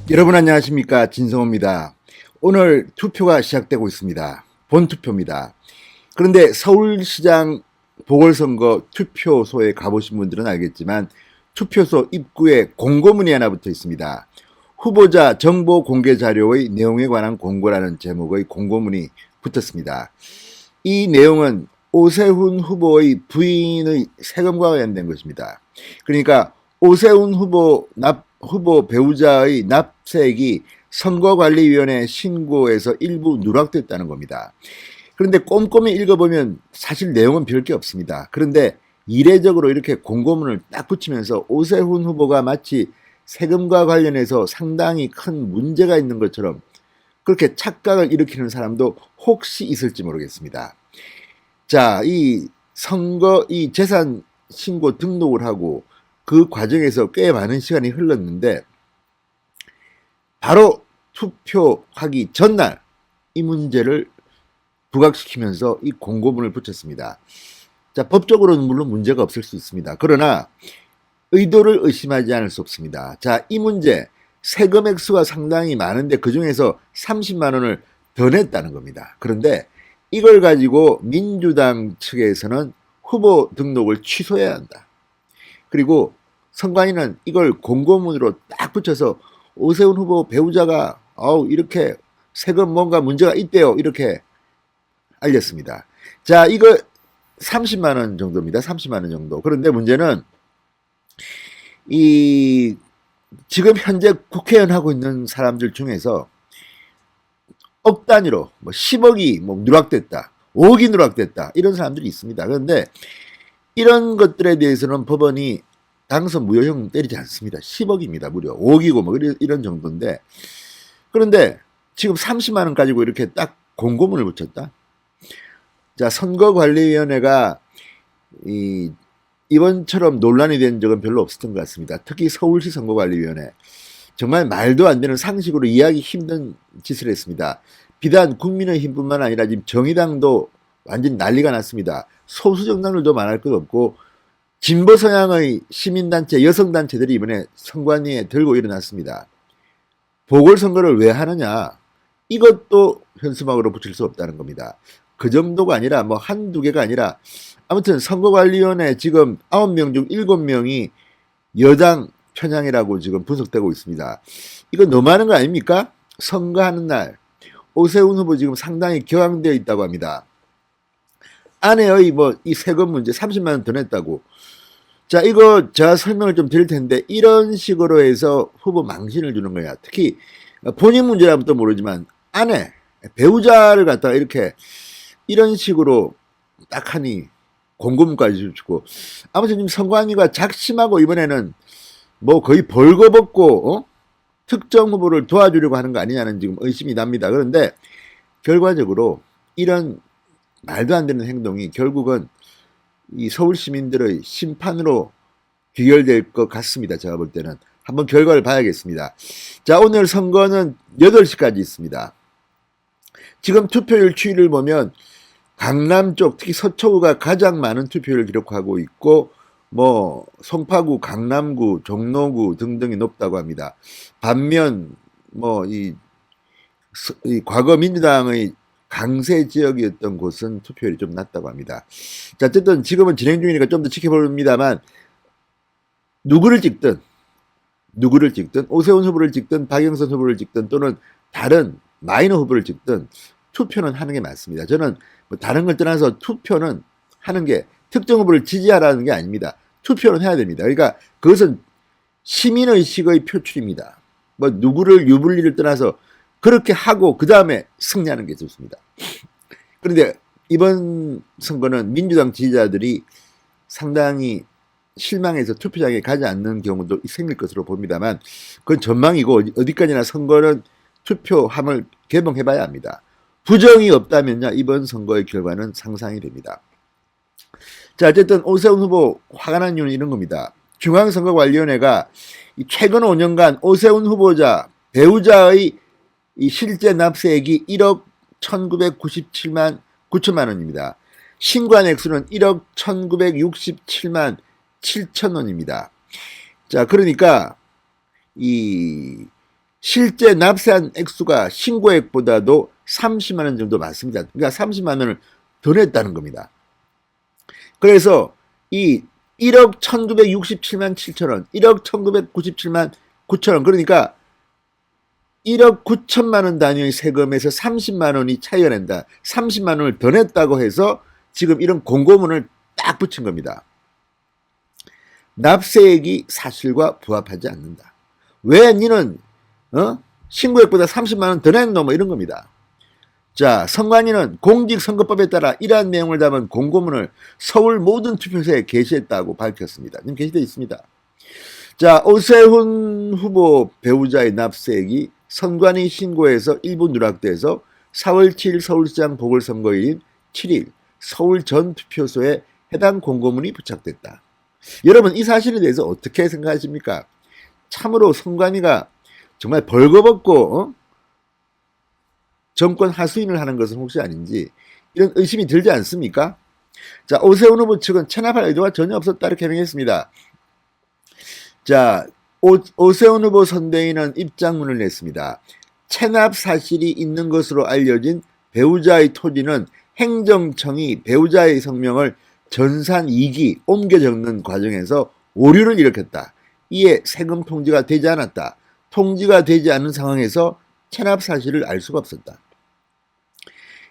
여러분 안녕하십니까, 진성호입니다. 오늘 투표가 시작되고 있습니다. 본투표입니다. 그런데 서울시장 보궐선거 투표소에 가보신 분들은 알겠지만 투표소 입구에 공고문이 하나 붙어 있습니다. 후보자 정보 공개 자료의 내용에 관한 공고라는 제목의 공고문이 붙었습니다. 이 내용은 오세훈 후보의 부인의 세금과 관련된 것입니다. 그러니까 오세훈 후보 배우자의 납세액이 선거관리위원회 신고에서 일부 누락됐다는 겁니다. 그런데 꼼꼼히 읽어보면 사실 내용은 별 게 없습니다. 그런데 이례적으로 이렇게 공고문을 딱 붙이면서 오세훈 후보가 마치 세금과 관련해서 상당히 큰 문제가 있는 것처럼 그렇게 착각을 일으키는 사람도 혹시 있을지 모르겠습니다. 자, 이 재산 신고 등록을 하고 그 과정에서 꽤 많은 시간이 흘렀는데 바로 투표하기 전날 이 문제를 부각시키면서 이 공고문을 붙였습니다. 자, 법적으로는 물론 문제가 없을 수 있습니다. 그러나 의도를 의심하지 않을 수 없습니다. 자, 이 문제 세금 액수가 상당히 많은데 그중에서 30만 원을 더 냈다는 겁니다. 그런데 이걸 가지고 민주당 측에서는 후보 등록을 취소해야 한다. 그리고 선관위는 이걸 공고문으로 딱 붙여서 오세훈 후보 배우자가 이렇게 세금 뭔가 문제가 있대요. 이렇게 알렸습니다. 자, 이거 30만 원 정도입니다. 30만 원 정도. 그런데 문제는 지금 현재 국회의원 하고 있는 사람들 중에서 억 단위로 10억이 누락됐다. 5억이 누락됐다. 이런 사람들이 있습니다. 그런데 이런 것들에 대해서는 법원이 당선 무효형 때리지 않습니다. 10억입니다. 무려 5억이고 이런 정도인데, 그런데 지금 30만 원 가지고 이렇게 딱 공고문을 붙였다. 자, 선거관리위원회가 이번처럼 논란이 된 적은 별로 없었던 것 같습니다. 특히 서울시 선거관리위원회 정말 말도 안 되는 상식으로 이해하기 힘든 짓을 했습니다. 비단 국민의힘뿐만 아니라 지금 정의당도 완전 난리가 났습니다. 소수 정당들도 말할 것 없고 진보 성향의 시민단체, 여성단체들이 이번에 선관위에 들고 일어났습니다. 보궐선거를 왜 하느냐? 이것도 현수막으로 붙일 수 없다는 겁니다. 그 정도가 아니라 한두 개가 아니라 아무튼 선거관리위원회 지금 9명 중 7명이 여당 편향이라고 지금 분석되고 있습니다. 이거 너무 많은 거 아닙니까? 선거하는 날 오세훈 후보 지금 상당히 격앙되어 있다고 합니다. 아내의 이 세금 문제 30만 원 더 냈다고. 자, 이거 제가 설명을 좀 드릴 텐데 이런 식으로 해서 후보 망신을 주는 거야. 특히 본인 문제라면 또 모르지만 아내, 배우자를 갖다가 이런 식으로 딱 하니 공고문까지 주고, 아무튼 지금 선관위가 작심하고 이번에는 거의 벌거벗고 특정 후보를 도와주려고 하는 거 아니냐는 지금 의심이 납니다. 그런데 결과적으로 이런 말도 안 되는 행동이 결국은 이 서울 시민들의 심판으로 귀결될 것 같습니다. 제가 볼 때는 한번 결과를 봐야겠습니다. 자, 오늘 선거는 8시까지 있습니다. 지금 투표율 추이를 보면 강남 쪽, 특히 서초구가 가장 많은 투표율을 기록하고 있고 송파구, 강남구, 종로구 등등이 높다고 합니다. 반면 과거 민주당의 강세 지역이었던 곳은 투표율이 좀 낮다고 합니다. 자, 어쨌든 지금은 진행 중이니까 좀 더 지켜봅니다만 누구를 찍든 오세훈 후보를 찍든 박영선 후보를 찍든 또는 다른 마이너 후보를 찍든 투표는 하는 게 맞습니다. 저는 다른 걸 떠나서 투표는 하는 게 특정 후보를 지지하라는 게 아닙니다. 투표는 해야 됩니다. 그러니까 그것은 시민의식의 표출입니다. 누구를 유불리를 떠나서 그렇게 하고 그 다음에 승리하는 게 좋습니다. 그런데 이번 선거는 민주당 지지자들이 상당히 실망해서 투표장에 가지 않는 경우도 생길 것으로 봅니다만 그건 전망이고 어디까지나 선거는 투표함을 개봉해봐야 합니다. 부정이 없다면요 이번 선거의 결과는 상상이 됩니다. 자, 어쨌든 오세훈 후보 화가 난 이유는 이런 겁니다. 중앙선거관리위원회가 최근 5년간 오세훈 후보자 배우자의 이 실제 납세액이 1억 1997만 9천만 원입니다. 신고한 액수는 1억 1967만 7천 원입니다. 자, 그러니까 실제 납세한 액수가 신고액보다도 30만 원 정도 많습니다. 그러니까 30만 원을 더 냈다는 겁니다. 그래서 이 1억 1967만 7천 원, 1억 1997만 9천 원, 그러니까 1억 9천만 원 단위의 세금에서 30만 원이 차이가 난다. 30만 원을 더 냈다고 해서 지금 이런 공고문을 딱 붙인 겁니다. 납세액이 사실과 부합하지 않는다. 왜 니는 신고액보다 30만 원 더 냈노? 뭐 이런 겁니다. 자, 선관위는 공직선거법에 따라 이러한 내용을 담은 공고문을 서울 모든 투표소에 게시했다고 밝혔습니다. 지금 게시되어 있습니다. 자, 오세훈 후보 배우자의 납세액이 선관위 신고에서 일부 누락돼서 4월 7일 서울시장 보궐선거일인 7일 서울 전 투표소에 해당 공고문이 부착됐다. 여러분, 이 사실에 대해서 어떻게 생각하십니까? 참으로 선관위가 정말 벌거벗고 정권 하수인을 하는 것은 혹시 아닌지 이런 의심이 들지 않습니까? 자, 오세훈 후보 측은 체납할 의도가 전혀 없었다 이렇게 해명했습니다. 자, 오세훈 후보 선대위는 입장문을 냈습니다. 체납 사실이 있는 것으로 알려진 배우자의 토지는 행정청이 배우자의 성명을 전산 2기 옮겨 적는 과정에서 오류를 일으켰다. 이에 세금 통지가 되지 않았다. 통지가 되지 않은 상황에서 체납 사실을 알 수가 없었다.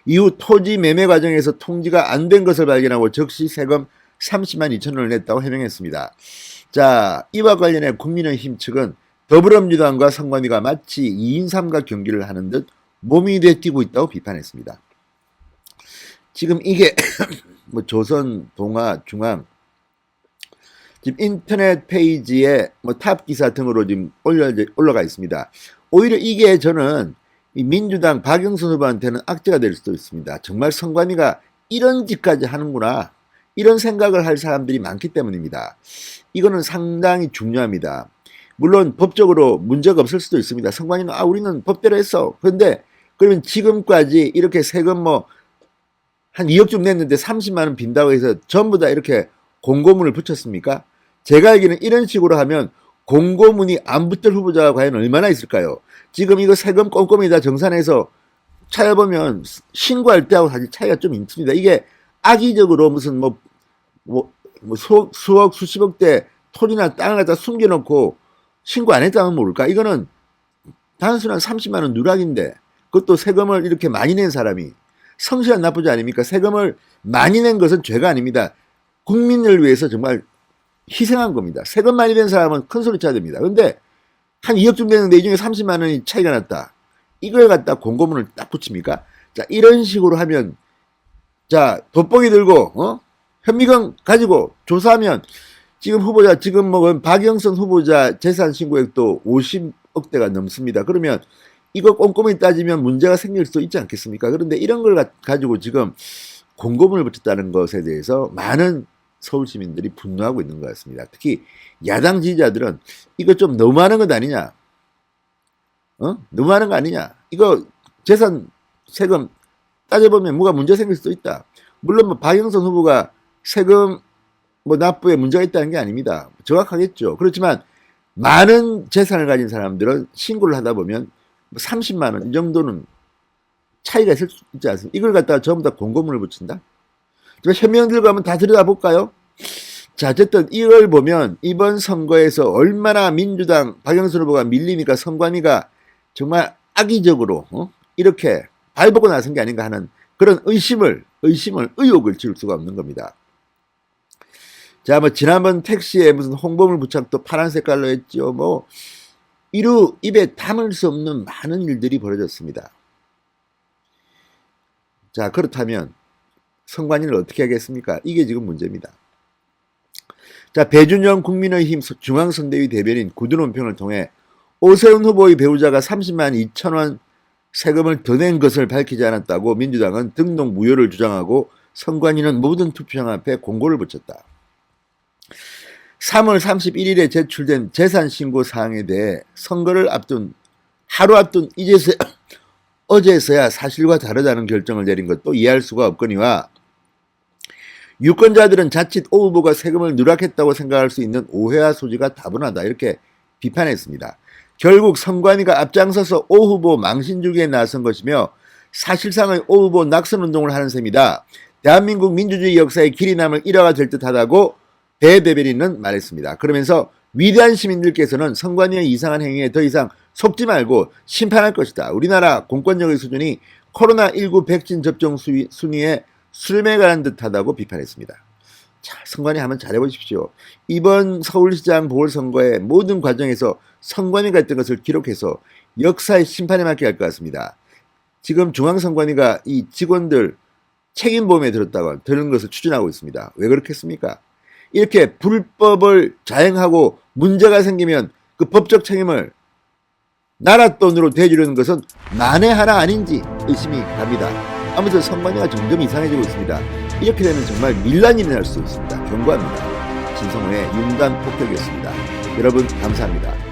이후 토지 매매 과정에서 통지가 안 된 것을 발견하고 즉시 세금 30만 2천 원을 냈다고 해명했습니다. 자, 이와 관련해 국민의힘 측은 더불어민주당과 선관위가 마치 2인 3각 경기를 하는 듯 몸이 되뛰고 있다고 비판했습니다. 지금 이게 뭐 조선, 동아, 중앙 지금 인터넷 페이지에 뭐 탑 기사 등으로 지금 올라가 있습니다. 오히려 이게 저는 이 민주당 박영선 후보한테는 악재가 될 수도 있습니다. 정말 선관위가 이런 짓까지 하는구나. 이런 생각을 할 사람들이 많기 때문입니다. 이거는 상당히 중요합니다. 물론 법적으로 문제가 없을 수도 있습니다. 선관위는 우리는 법대로 했어. 그런데 그러면 지금까지 이렇게 세금 뭐 한 2억 좀 냈는데 30만 원 빈다고 해서 전부 다 이렇게 공고문을 붙였습니까? 제가 알기는 이런 식으로 하면 공고문이 안 붙을 후보자가 과연 얼마나 있을까요? 지금 이거 세금 꼼꼼히 다 정산해서 찾아보면 신고할 때하고 사실 차이가 좀 있습니다. 이게 악의적으로 무슨 수억, 수십억 대 토지나 땅을 갖다 숨겨놓고 신고 안 했다면 모를까? 이거는 단순한 30만 원 누락인데 그것도 세금을 이렇게 많이 낸 사람이 성실한 납부자 아닙니까? 세금을 많이 낸 것은 죄가 아닙니다. 국민을 위해서 정말 희생한 겁니다. 세금 많이 낸 사람은 큰 소리 쳐야 됩니다. 그런데 한 2억쯤 되는데 이 중에 30만 원이 차이가 났다. 이걸 갖다 공고문을 딱 붙입니까? 자, 이런 식으로 하면 자, 돋보기 들고 현미경 가지고 조사하면 지금 후보자 지금 뭐 박영선 후보자 재산 신고액도 50억대가 넘습니다. 그러면 이거 꼼꼼히 따지면 문제가 생길 수 있지 않겠습니까? 그런데 이런 걸 가지고 지금 공고문을 붙였다는 것에 대해서 많은 서울 시민들이 분노하고 있는 것 같습니다. 특히 야당 지지자들은 이거 좀 너무하는 것 아니냐? 너무하는 거 아니냐? 이거 재산 세금 따져보면 뭐가 문제 생길 수도 있다. 물론 뭐 박영선 후보가 세금 뭐 납부에 문제가 있다는 게 아닙니다. 정확하겠죠. 그렇지만 많은 재산을 가진 사람들은 신고를 하다 보면 30만 원 이 정도는 차이가 있을 수 있지 않습니까? 이걸 갖다가 전부 다 공고문을 붙인다? 현명 들고 한번 다 들여다볼까요? 자, 어쨌든 이걸 보면 이번 선거에서 얼마나 민주당 박영선 후보가 밀리니까 선관위가 정말 악의적으로 이렇게 발벗고 나선 게 아닌가 하는 그런 의혹을 지울 수가 없는 겁니다. 자, 뭐 지난번 택시에 무슨 홍보물 부착도 파란 색깔로 했죠. 뭐 입에 담을 수 없는 많은 일들이 벌어졌습니다. 자, 그렇다면 선관위를 어떻게 하겠습니까? 이게 지금 문제입니다. 자, 배준영 국민의힘 중앙선대위 대변인 구두논평을 통해 오세훈 후보의 배우자가 30만 2천 원 세금을 더 낸 것을 밝히지 않았다고 민주당은 등록 무효를 주장하고 선관위는 모든 투표장 앞에 공고를 붙였다. 3월 31일에 제출된 재산신고 사항에 대해 선거를 앞둔 하루 앞둔 어제서야 사실과 다르다는 결정을 내린 것도 이해할 수가 없거니와 유권자들은 자칫 오 후보가 세금을 누락했다고 생각할 수 있는 오해와 소지가 다분하다 이렇게 비판했습니다. 결국 선관위가 앞장서서 오 후보 망신주기에 나선 것이며 사실상의 오 후보 낙선운동을 하는 셈이다. 대한민국 민주주의 역사의 길이 남을 일화가 될 듯하다고 배 대변인은 말했습니다. 그러면서 위대한 시민들께서는 선관위의 이상한 행위에 더 이상 속지 말고 심판할 것이다. 우리나라 공권력의 수준이 코로나19 백신 접종 순위에 술매가는 듯하다고 비판했습니다. 자, 선관위 한번 잘해보십시오. 이번 서울시장 보궐선거의 모든 과정에서 선관위가 했던 것을 기록해서 역사의 심판에 맡게 할 것 같습니다. 지금 중앙선관위가 이 직원들 책임보험에 드는 것을 추진하고 있습니다. 왜 그렇게 했습니까? 이렇게 불법을 자행하고 문제가 생기면 그 법적 책임을 나라 돈으로 대주려는 것은 만에 하나 아닌지 의심이 갑니다. 아무튼 선관위가 점점 이상해지고 있습니다. 이렇게 되면 정말 밀란이 날 수 있습니다. 경고합니다. 진성호의 윤단 폭격이었습니다. 여러분 감사합니다.